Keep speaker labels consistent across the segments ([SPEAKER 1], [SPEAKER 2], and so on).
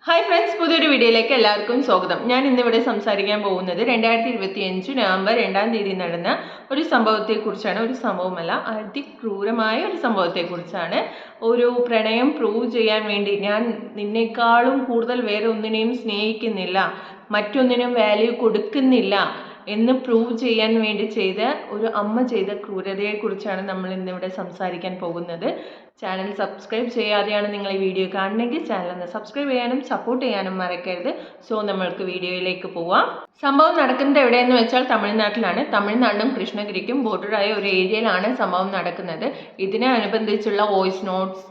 [SPEAKER 1] Hi friends, പുതിയൊരു വീഡിയോയിലേക്ക് എല്ലാവർക്കും സ്വാഗതം. ഞാൻ ഇന്നിവിടെ സംസാരിക്കാൻ പോകുന്നത് 2025 നവംബർ 2-ാം തീയതി നടന്ന ഒരു സംഭവത്തെക്കുറിച്ചാണ്. ഒരു സംഭവമല്ല, അതിക്രൂരമായ ഒരു സംഭവത്തെക്കുറിച്ചാണ്. ഒരു പ്രണയം പ്രൂവ് ചെയ്യാൻ വേണ്ടി ഞാൻ നിന്നേക്കാളും കൂടുതൽ വേറെ ഒന്നിനെയും സ്നേഹിക്കുന്നില്ല, മറ്റൊന്നിനും വാല്യൂ കൊടുക്കുന്നില്ല എന്ന് പ്രൂവ് ചെയ്യാൻ വേണ്ടി ചെയ്ത ഒരു അമ്മ ചെയ്ത ക്രൂരതയെക്കുറിച്ചാണ് നമ്മൾ ഇന്നിവിടെ സംസാരിക്കാൻ പോകുന്നത്. ചാനൽ സബ്സ്ക്രൈബ് ചെയ്യാതെയാണ് നിങ്ങൾ ഈ വീഡിയോ കാണണമെങ്കിൽ ചാനൽ ഒന്ന് സബ്സ്ക്രൈബ് ചെയ്യാനും സപ്പോർട്ട് ചെയ്യാനും മറക്കരുത്. സോ നമ്മൾക്ക് വീഡിയോയിലേക്ക് പോവാം. സംഭവം നടക്കുന്നത് എവിടെയെന്ന് വെച്ചാൽ തമിഴ്നാട്ടിലാണ്. തമിഴ്നാടും കൃഷ്ണഗിരിക്കും ബോർഡറായ ഒരു ഏരിയയിലാണ് സംഭവം നടക്കുന്നത്. ഇതിനെ അനുബന്ധിച്ചുള്ള വോയിസ് നോട്ട്സ്,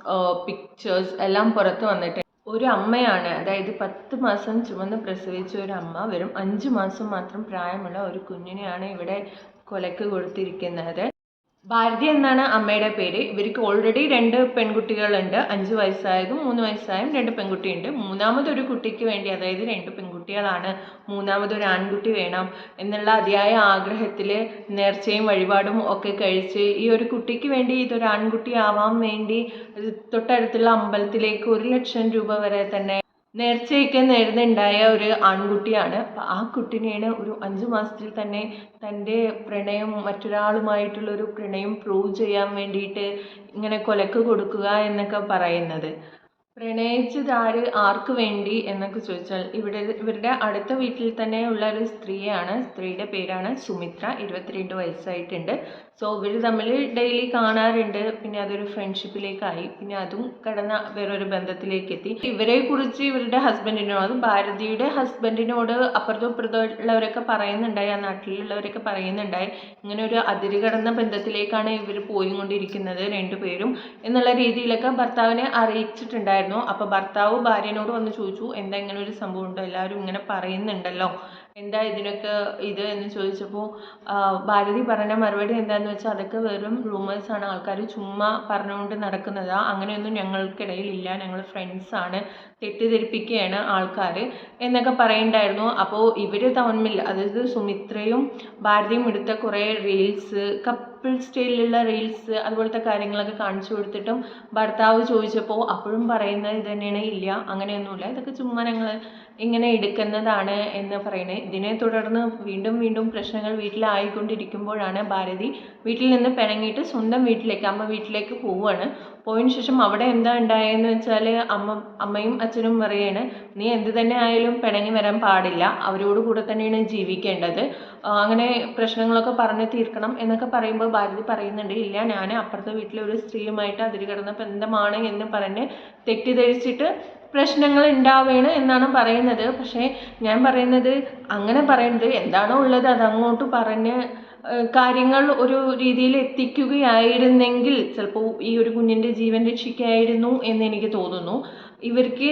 [SPEAKER 1] പിക്ചേഴ്സ് എല്ലാം പുറത്ത് വന്നിട്ടുണ്ട്. ഒരു അമ്മയാണ്, അതായത് 10 മാസം ചുമന്ന് പ്രസവിച്ച ഒരു അമ്മ വെറും 5 മാസം മാത്രം പ്രായമുള്ള ഒരു കുഞ്ഞിനെയാണ് ഇവിടെ കൊലക്ക് കൊടുത്തിരിക്കുന്നത്. ഭാരതി എന്നാണ് അമ്മയുടെ പേര്. ഇവർക്ക് ഓൾറെഡി 2 പെൺകുട്ടികളുണ്ട്. 5 വയസ്സായതും 3 വയസ്സായും 2 പെൺകുട്ടിയുണ്ട്. മൂന്നാമതൊരു കുട്ടിക്ക് വേണ്ടി, അതായത് 2 പെൺകുട്ടികളാണ്, മൂന്നാമതൊരു ആൺകുട്ടി വേണം എന്നുള്ള അതിയായ ആഗ്രഹത്തിൽ നേർച്ചയും വഴിപാടും ഒക്കെ കഴിച്ച് ഈ ഒരു കുട്ടിക്ക് വേണ്ടി, ഇതൊരു ആൺകുട്ടി ആവാൻ വേണ്ടി തൊട്ടടുത്തുള്ള അമ്പലത്തിലേക്ക് 1 ലക്ഷം രൂപ വരെ തന്നെ നേർച്ചയൊക്കെ നേടുന്നുണ്ടായ ഒരു ആൺകുട്ടിയാണ്. അപ്പം ആ കുട്ടിനെയാണ് ഒരു 5 മാസത്തിൽ തന്നെ തൻ്റെ പ്രണയം, മറ്റൊരാളുമായിട്ടുള്ളൊരു പ്രണയം പ്രൂവ് ചെയ്യാൻ വേണ്ടിയിട്ട് ഇങ്ങനെ കൊലക്ക് കൊടുക്കുക എന്നൊക്കെ പറയുന്നത്. പ്രണയിച്ചത് ആർക്ക് വേണ്ടി എന്നൊക്കെ ചോദിച്ചാൽ ഇവരുടെ അടുത്ത വീട്ടിൽ തന്നെ ഉള്ള ഒരു സ്ത്രീയാണ്. സ്ത്രീയുടെ പേരാണ് സുമിത്ര. 22 വയസ്സായിട്ടുണ്ട്. സോ ഇവർ തമ്മിൽ ഡെയിലി കാണാറുണ്ട്. പിന്നെ അതൊരു ഫ്രണ്ട്ഷിപ്പിലേക്കായി. പിന്നെ അതും കടന്ന വേറൊരു ബന്ധത്തിലേക്ക് എത്തി. ഇവരെ കുറിച്ച് ഇവരുടെ ഹസ്ബൻഡിനോട്, അത് ഭാരതിയുടെ ഹസ്ബൻഡിനോട് അപ്പുറത്തും ഇപ്പുറത്തും ഉള്ളവരൊക്കെ പറയുന്നുണ്ടായി, ആ നാട്ടിലുള്ളവരൊക്കെ പറയുന്നുണ്ടായി, ഇങ്ങനെ ഒരു അതിര് കടന്ന ബന്ധത്തിലേക്കാണ് ഇവർ പോയിക്കൊണ്ടിരിക്കുന്നത് 2 പേരും എന്നുള്ള രീതിയിലൊക്കെ ഭർത്താവിനെ അറിയിച്ചിട്ടുണ്ടായിരുന്നു. അപ്പോൾ ഭർത്താവ് ഭാര്യനോട് വന്ന് ചോദിച്ചു, എന്താ ഇങ്ങനെ ഒരു സംഭവം ഉണ്ടോ, എല്ലാവരും ഇങ്ങനെ പറയുന്നുണ്ടല്ലോ, എന്താ ഇതിനൊക്കെ ഇത് എന്ന് ചോദിച്ചപ്പോൾ ഭാരതി പറഞ്ഞ മറുപടി എന്താണെന്ന് വെച്ചാൽ, അതൊക്കെ വെറും റൂമേഴ്സാണ്, ആൾക്കാർ ചുമ്മാ പറഞ്ഞുകൊണ്ട് നടക്കുന്നതാ, അങ്ങനെയൊന്നും ഞങ്ങൾക്കിടയിലില്ല, ഞങ്ങൾ ഫ്രണ്ട്സാണ്, തെറ്റിദ്ധരിപ്പിക്കുകയാണ് ആൾക്കാർ എന്നൊക്കെ പറയുന്നുണ്ടായിരുന്നു. അപ്പോൾ ഇവർ തമ്മിൽ, അതായത് സുമിത്രയും ഭാരതിയും എടുത്ത കുറേ റീൽസ്, കപ്പിൾ സ്റ്റൈലിലുള്ള റീൽസ്, അതുപോലത്തെ കാര്യങ്ങളൊക്കെ കാണിച്ചു കൊടുത്തിട്ടും ഭർത്താവ് ചോദിച്ചപ്പോൾ അപ്പോഴും പറയുന്നത് ഇത് തന്നെയാണ്, ഇല്ല അങ്ങനെയൊന്നുമില്ല, ഇതൊക്കെ ചുമ്മാ ഞങ്ങൾ ഇങ്ങനെ എടുക്കുന്നതാണ് എന്ന് പറയുന്നത്. ഇതിനെ തുടർന്ന് വീണ്ടും വീണ്ടും പ്രശ്നങ്ങൾ വീട്ടിലായിക്കൊണ്ടിരിക്കുമ്പോഴാണ് ഭാരതി വീട്ടിൽ നിന്ന് പിണങ്ങിയിട്ട് സ്വന്തം വീട്ടിലേക്ക്, അമ്മ വീട്ടിലേക്ക് പോവുകയാണ്. പോയതിനു ശേഷം അവിടെ എന്താ ഉണ്ടായെന്ന് വെച്ചാൽ, അമ്മയും അച്ഛനും പറയാണ്, നീ എന്ത് തന്നെ ആയാലും പിണങ്ങി വരാൻ പാടില്ല, അവരോട് കൂടെ തന്നെയാണ് ജീവിക്കേണ്ടത്, അങ്ങനെ പ്രശ്നങ്ങളൊക്കെ പറഞ്ഞ് തീർക്കണം എന്നൊക്കെ പറയുമ്പോൾ ഭാരതി പറയുന്നുണ്ട്, ഇല്ല ഞാൻ അപ്പുറത്തെ വീട്ടിലെ ഒരു സ്ത്രീയുമായിട്ട് അതിര് കിടന്ന ബന്ധമാണ് എന്ന് പറഞ്ഞ് തെറ്റിദ്ധരിച്ചിട്ട് പ്രശ്നങ്ങൾ ഉണ്ടാവുകയാണ് എന്നാണ് പറയുന്നത്. പക്ഷേ ഞാൻ പറയുന്നത്, അങ്ങനെ പറയുന്നത് എന്താണോ ഉള്ളത് അതങ്ങോട്ട് പറഞ്ഞ് കാര്യങ്ങൾ ഒരു രീതിയിൽ എത്തിക്കുകയായിരുന്നെങ്കിൽ ചിലപ്പോൾ ഈ ഒരു കുഞ്ഞിൻ്റെ ജീവൻ രക്ഷിക്കായിരുന്നു എന്ന് എനിക്ക് തോന്നുന്നു. ഇവർക്ക്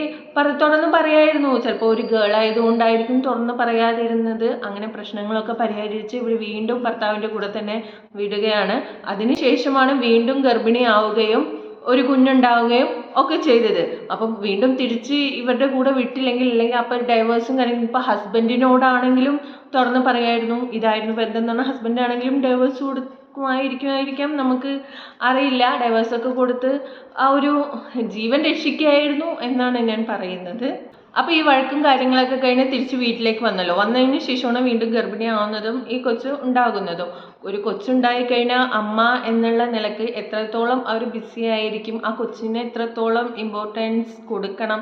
[SPEAKER 1] തുറന്ന് പറയായിരുന്നു. ചിലപ്പോൾ ഒരു ഗേൾ ആയതുകൊണ്ടായിരിക്കും തുറന്ന് പറയാതിരുന്നത്. അങ്ങനെ പ്രശ്നങ്ങളൊക്കെ പരിഹരിച്ച് ഇവർ വീണ്ടും ഭർത്താവിൻ്റെ കൂടെ തന്നെ വിടുകയാണ്. അതിനുശേഷമാണ് വീണ്ടും ഗർഭിണിയാവുകയും ഒരു കുഞ്ഞുണ്ടാവുകയും ഒക്കെ ചെയ്തത്. അപ്പം വീണ്ടും തിരിച്ച് ഇവരുടെ കൂടെ വിട്ടില്ലെങ്കിൽ, അല്ലെങ്കിൽ അപ്പോൾ ഡൈവേഴ്സും കാര്യങ്ങളും, ഇപ്പോൾ ഹസ്ബൻഡിനോടാണെങ്കിലും തുറന്ന് പറയായിരുന്നു, ഇതായിരുന്നു ബന്ധം എന്ന് പറഞ്ഞാൽ ഹസ്ബൻഡാണെങ്കിലും ഡൈവേഴ്സ് കൊടുക്കുമായിരിക്കാം, നമുക്ക് അറിയില്ല. ഡൈവേഴ്സൊക്കെ കൊടുത്ത് ആ ഒരു ജീവൻ രക്ഷിക്കുകയായിരുന്നു എന്നാണ് ഞാൻ പറയുന്നത്. അപ്പോൾ ഈ വഴക്കും കാര്യങ്ങളൊക്കെ കഴിഞ്ഞ് തിരിച്ച് വീട്ടിലേക്ക് വന്നല്ലോ. വന്നതിന് ശേഷമാണ് വീണ്ടും ഗർഭിണിയാവുന്നതും ഈ കൊച്ച് ഉണ്ടാകുന്നതും. ഒരു കൊച്ചുണ്ടായിക്കഴിഞ്ഞാൽ അമ്മ എന്നുള്ള നിലക്ക് എത്രത്തോളം അവർ ബിസി ആയിരിക്കും, ആ കൊച്ചിന് എത്രത്തോളം ഇമ്പോർട്ടൻസ് കൊടുക്കണം,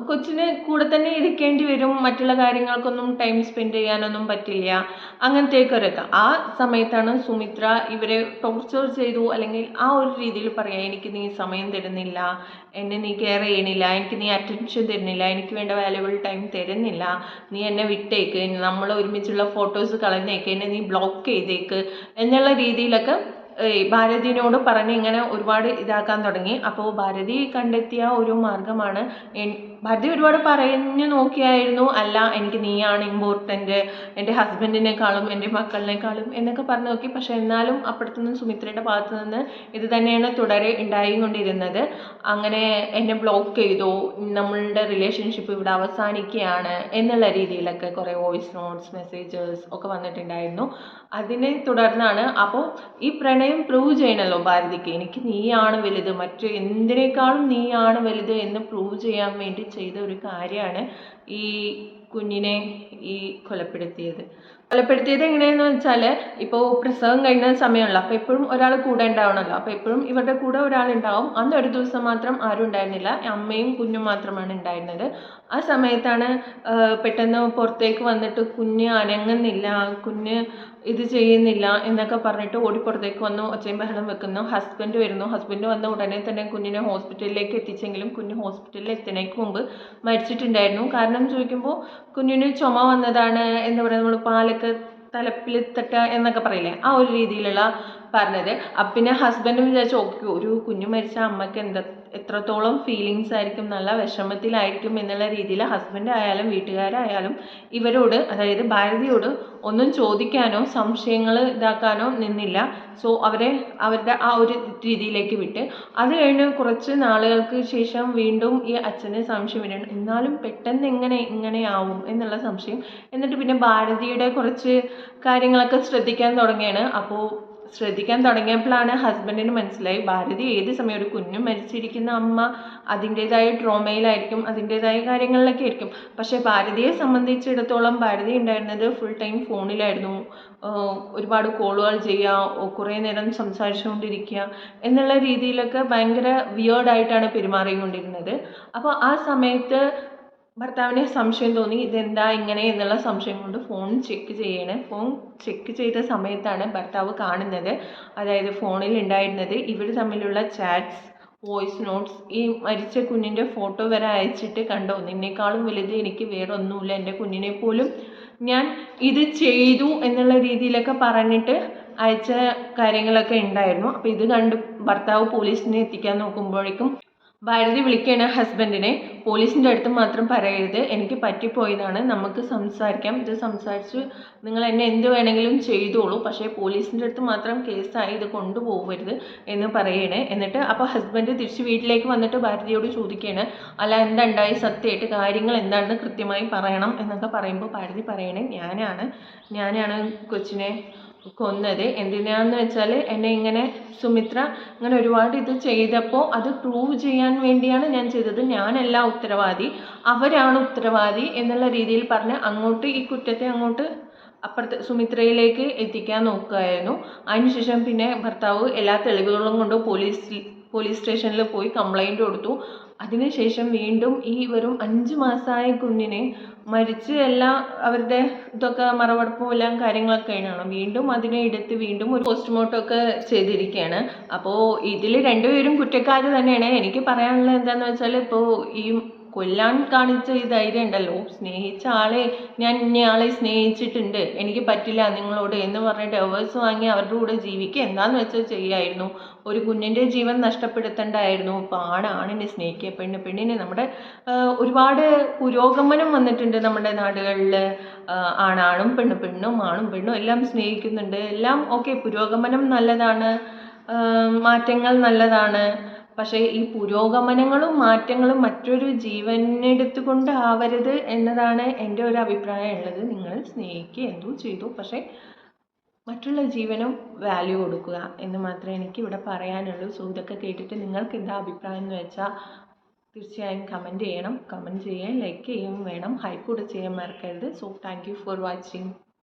[SPEAKER 1] കൊച്ചിന് കൂടെ തന്നെ ഇരിക്കേണ്ടി വരും, മറ്റുള്ള കാര്യങ്ങൾക്കൊന്നും ടൈം സ്പെൻഡ് ചെയ്യാനൊന്നും പറ്റില്ല, അങ്ങനത്തേക്കൊരൊക്കെ. ആ സമയത്താണ് സുമിത്ര ഇവരെ ടോർച്ചർ ചെയ്തു, അല്ലെങ്കിൽ ആ ഒരു രീതിയിൽ പറയാം, എനിക്ക് നീ സമയം തരുന്നില്ല, എന്നെ നീ കെയർ ചെയ്യണില്ല, എനിക്ക് നീ അറ്റൻഷൻ തരുന്നില്ല, എനിക്ക് വേണ്ട വാല്യുബിൾ ടൈം തരുന്നില്ല, നീ എന്നെ വിട്ടേക്ക്, നമ്മൾ ഒരുമിച്ചുള്ള ഫോട്ടോസ് കളഞ്ഞേക്ക്, എന്നെ നീ ബ്ലോക്ക് ചെയ്തേക്ക് എന്നുള്ള രീതിയിലൊക്കെ ഭാരതിനോട് പറഞ്ഞ് ഇങ്ങനെ ഒരുപാട് ഇതാക്കാൻ തുടങ്ങി. അപ്പോൾ ഭാരതി കണ്ടെത്തിയ ഒരു മാർഗമാണ്, ഭാരതി ഒരുപാട് പറഞ്ഞു നോക്കിയായിരുന്നു, അല്ല എനിക്ക് നീയാണ് ഇമ്പോർട്ടൻറ്റ്, എൻ്റെ ഹസ്ബൻഡിനേക്കാളും എൻ്റെ മക്കളിനേക്കാളും എന്നൊക്കെ പറഞ്ഞു നോക്കി. പക്ഷെ എന്നാലും അപ്പുറത്തുനിന്ന് സുമിത്രയുടെ ഭാഗത്തു നിന്ന് ഇത് തന്നെയാണ് തുടരെ ഉണ്ടായിക്കൊണ്ടിരുന്നത്. അങ്ങനെ എന്നെ ബ്ലോക്ക് ചെയ്തു, നമ്മളുടെ റിലേഷൻഷിപ്പ് ഇവിടെ അവസാനിക്കുകയാണ് എന്നുള്ള രീതിയിലൊക്കെ കുറേ വോയിസ് നോട്ട്സ്, മെസ്സേജസ് ഒക്കെ വന്നിട്ടുണ്ടായിരുന്നു. അതിനെ തുടർന്നാണ് അപ്പോൾ ഈ തീർച്ചയായും പ്രൂവ് ചെയ്യണമല്ലോ ഭാരതിക്ക്, എനിക്ക് നീയാണ് വലുത്, മറ്റു എന്തിനേക്കാളും നീയാണ് വലുത് എന്ന് പ്രൂവ് ചെയ്യാൻ വേണ്ടി ചെയ്ത ഒരു കാര്യമാണ് ഈ കുഞ്ഞിനെ ഈ കൊലപ്പെടുത്തിയത് എങ്ങനെയെന്ന് വെച്ചാൽ, ഇപ്പോൾ പ്രസവം കഴിഞ്ഞ സമയമുള്ള അപ്പോൾ എപ്പോഴും ഒരാൾ കൂടെ ഉണ്ടാവണമല്ലോ, അപ്പോൾ എപ്പോഴും ഇവരുടെ കൂടെ ഒരാളുണ്ടാവും. അന്ന് ഒരു ദിവസം മാത്രം ആരും ഉണ്ടായിരുന്നില്ല, അമ്മയും കുഞ്ഞും മാത്രമാണ് ഉണ്ടായിരുന്നത്. ആ സമയത്താണ് പെട്ടെന്ന് പുറത്തേക്ക് വന്നിട്ട് കുഞ്ഞ് അനങ്ങുന്നില്ല, കുഞ്ഞ് ഇത് ചെയ്യുന്നില്ല എന്നൊക്കെ പറഞ്ഞിട്ട് ഓടിപ്പുറത്തേക്ക് വന്നു, ഒച്ചയും ബഹളം വെക്കുന്നു. ഹസ്ബൻഡ് വന്ന ഉടനെ തന്നെ കുഞ്ഞിനെ ഹോസ്പിറ്റലിലേക്ക് എത്തിച്ചെങ്കിലും കുഞ്ഞ് ഹോസ്പിറ്റലിൽ എത്തുന്നതിന് മുമ്പ് മരിച്ചിട്ടുണ്ടായിരുന്നു. കാരണം ചോദിക്കുമ്പോൾ കുഞ്ഞിന് ചുമ വന്നതാണ്, എന്താ പറയുക, നമ്മൾ പാലൊക്കെ തലപ്പിൽ തട്ടുക എന്നൊക്കെ പറയില്ലേ, ആ ഒരു രീതിയിലുള്ള പറഞ്ഞത്. അപ്പം പിന്നെ ഹസ്ബൻഡ് വിചാരിച്ചു, ഓക്കെ, ഒരു കുഞ്ഞു മരിച്ച അമ്മയ്ക്ക് എത്രത്തോളം ഫീലിങ്സ് ആയിരിക്കും, നല്ല വിഷമത്തിലായിരിക്കും എന്നുള്ള രീതിയിൽ ഹസ്ബൻഡ് ആയാലും വീട്ടുകാരായാലും ഇവരോട്, അതായത് ഭാരതിയോട് ഒന്നും ചോദിക്കാനോ സംശയങ്ങൾ ഇതാക്കാനോ നിന്നില്ല. സോ അവരുടെ ആ ഒരു രീതിയിലേക്ക് വിട്ട്, അത് കഴിഞ്ഞ് കുറച്ച് നാളുകൾക്ക് ശേഷം വീണ്ടും ഈ അച്ഛന് സംശയം വരണം, എന്നാലും പെട്ടെന്ന് ഇങ്ങനെയാവും എന്നുള്ള സംശയം. എന്നിട്ട് പിന്നെ ഭാരതിയുടെ കുറച്ച് കാര്യങ്ങളൊക്കെ ശ്രദ്ധിക്കാൻ തുടങ്ങിയാണ്. അപ്പോൾ ശ്രദ്ധിക്കാൻ തുടങ്ങിയപ്പോഴാണ് ഹസ്ബൻഡിന് മനസ്സിലായി, ഭാരതി ഏത് സമയം, ഒരു കുഞ്ഞു മരിച്ചിരിക്കുന്ന അമ്മ അതിൻ്റെതായ ട്രോമയിലായിരിക്കും, അതിൻ്റെതായ കാര്യങ്ങളിലൊക്കെ ആയിരിക്കും. പക്ഷേ ഭാരതിയെ സംബന്ധിച്ചിടത്തോളം ഭാരതി ഉണ്ടായിരുന്നത് ഫുൾ ടൈം ഫോണിലായിരുന്നു. ഒരുപാട് കോളുകൾ ചെയ്യുക, കുറേ നേരം സംസാരിച്ചുകൊണ്ടിരിക്കുക എന്നുള്ള രീതിയിലൊക്കെ ഭയങ്കര വിയേർഡായിട്ടാണ് പെരുമാറിക്കൊണ്ടിരുന്നത്. അപ്പോൾ ആ സമയത്ത് ഭർത്താവിന് സംശയം തോന്നി, ഇതെന്താ ഇങ്ങനെ എന്നുള്ള സംശയം കൊണ്ട് ഫോൺ ചെക്ക് ചെയ്ത സമയത്താണ് ഭർത്താവ് കാണുന്നത്, അതായത് ഫോണിൽ ഉണ്ടായിരുന്നത് ഇവർ തമ്മിലുള്ള ചാറ്റ്സ്, വോയിസ് നോട്ട്സ്, ഈ മരിച്ച കുഞ്ഞിൻ്റെ ഫോട്ടോ വരെ അയച്ചിട്ട്, കണ്ടോ, നിന്നേക്കാളും വലുത് എനിക്ക് വേറെ ഒന്നുമില്ല, എൻ്റെ കുഞ്ഞിനെ പോലും ഞാൻ ഇത് ചെയ്തു എന്നുള്ള രീതിയിലൊക്കെ പറഞ്ഞിട്ട് അയച്ച കാര്യങ്ങളൊക്കെ ഉണ്ടായിരുന്നു. അപ്പോൾ ഇത് കണ്ട് ഭർത്താവ് പോലീസിനെ എത്തിക്കാൻ നോക്കുമ്പോഴേക്കും ഭാരതി വിളിക്കുകയാണ് ഹസ്ബൻഡിനെ, പോലീസിൻ്റെ അടുത്ത് മാത്രം പറയരുത്, എനിക്ക് പറ്റിപ്പോയതാണ്, നമുക്ക് സംസാരിക്കാം, ഇത് സംസാരിച്ച് നിങ്ങൾ എന്നെ എന്ത് വേണമെങ്കിലും ചെയ്തോളൂ, പക്ഷേ പോലീസിൻ്റെ അടുത്ത് മാത്രം കേസായി ഇത് കൊണ്ടുപോകരുത് എന്ന് പറയണേ. എന്നിട്ട് അപ്പോൾ ഹസ്ബൻഡ് തിരിച്ച് വീട്ടിലേക്ക് വന്നിട്ട് ഭാരതിയോട് ചോദിക്കുകയാണ്, അല്ല എന്തുണ്ടായി, സത്യമായിട്ട് കാര്യങ്ങൾ എന്താണെന്ന് കൃത്യമായി പറയണം എന്നൊക്കെ പറയുമ്പോൾ ഭാരതി പറയണേ, ഞാനാണ് കൊച്ചിനെ കൊന്നത്. എന്തിനാന്ന് വെച്ചാൽ എന്നെ ഇങ്ങനെ സുമിത്ര ഇങ്ങനെ ഒരുപാട് ഇത് ചെയ്തപ്പോൾ അത് പ്രൂവ് ചെയ്യാൻ വേണ്ടിയാണ് ഞാൻ ചെയ്തത്, ഞാനല്ല ഉത്തരവാദി, അവരാണ് ഉത്തരവാദി എന്നുള്ള രീതിയിൽ പറഞ്ഞ് അങ്ങോട്ട് ഈ കുറ്റത്തെ അങ്ങോട്ട് അപ്പുറത്ത് സുമിത്രയിലേക്ക് എത്തിക്കാൻ നോക്കുകയായിരുന്നു. അതിനുശേഷം പിന്നെ ഭർത്താവ് എല്ലാ തെളിവുകളും കൊണ്ട് പോലീസ് സ്റ്റേഷനിൽ പോയി കംപ്ലൈൻറ്റ് കൊടുത്തു. അതിനുശേഷം വീണ്ടും ഈ വെറും 5 മാസമായ കുഞ്ഞിനെ മരിച്ച് എല്ലാം അവരുടെ ഇതൊക്കെ മറവടപ്പും എല്ലാം കാര്യങ്ങളൊക്കെ കഴിഞ്ഞാണ് വീണ്ടും അതിനെ എടുത്ത് വീണ്ടും ഒരു പോസ്റ്റ്മോർട്ടം ഒക്കെ ചെയ്തിരിക്കുകയാണ്. അപ്പോൾ ഇതിൽ രണ്ടുപേരും കുറ്റക്കാർ തന്നെയാണ്. എനിക്ക് പറയാനുള്ളത് എന്താണെന്ന് വെച്ചാൽ, ഇപ്പോൾ ഈ കൊല്ലാൻ കാണിച്ച ഈ ധൈര്യം ഉണ്ടല്ലോ, സ്നേഹിച്ച ആളെ, ഞാൻ ഇന്നയാളെ സ്നേഹിച്ചിട്ടുണ്ട്, എനിക്ക് പറ്റില്ല നിങ്ങളോട് എന്ന് പറഞ്ഞ് ഡൈവേഴ്സ് വാങ്ങി അവരുടെ കൂടെ ജീവിക്കുക എന്താന്ന് വെച്ചാൽ ചെയ്യായിരുന്നു. ഒരു കുഞ്ഞിൻ്റെ ജീവൻ നഷ്ടപ്പെടുത്തണ്ടായിരുന്നു. ഇപ്പോൾ ആണിനെ സ്നേഹിക്കുക, പെണ്ണിനെ നമ്മുടെ ഒരുപാട് പുരോഗമനം വന്നിട്ടുണ്ട് നമ്മുടെ നാടുകളിൽ. ആണും പെണ്ണും ആണും പെണ്ണും എല്ലാം സ്നേഹിക്കുന്നുണ്ട്, എല്ലാം ഓക്കെ, പുരോഗമനം നല്ലതാണ്, മാറ്റങ്ങൾ നല്ലതാണ്. പക്ഷേ ഈ പുരോഗമനങ്ങളും മാറ്റങ്ങളും മറ്റൊരു ജീവനെടുത്തുകൊണ്ട് ആവരുത് എന്നതാണ് എൻ്റെ ഒരു അഭിപ്രായം ഉള്ളത്. നിങ്ങൾ സ്നേഹിക്കുക, എന്തോ ചെയ്തു, പക്ഷേ മറ്റുള്ള ജീവനും വാല്യൂ കൊടുക്കുക എന്ന് മാത്രമേ എനിക്ക് ഇവിടെ പറയാനുള്ളൂ. സോ ഇതൊക്കെ കേട്ടിട്ട് നിങ്ങൾക്ക് എന്താ അഭിപ്രായം എന്ന് വെച്ചാൽ തീർച്ചയായും കമൻറ്റ് ചെയ്യണം. കമൻറ്റ് ചെയ്യാൻ, ലൈക്ക് ചെയ്യുകയും വേണം, ഹൈപ്പ് കൂടെ ചെയ്യാൻ മറക്കരുത്. So thank you for watching.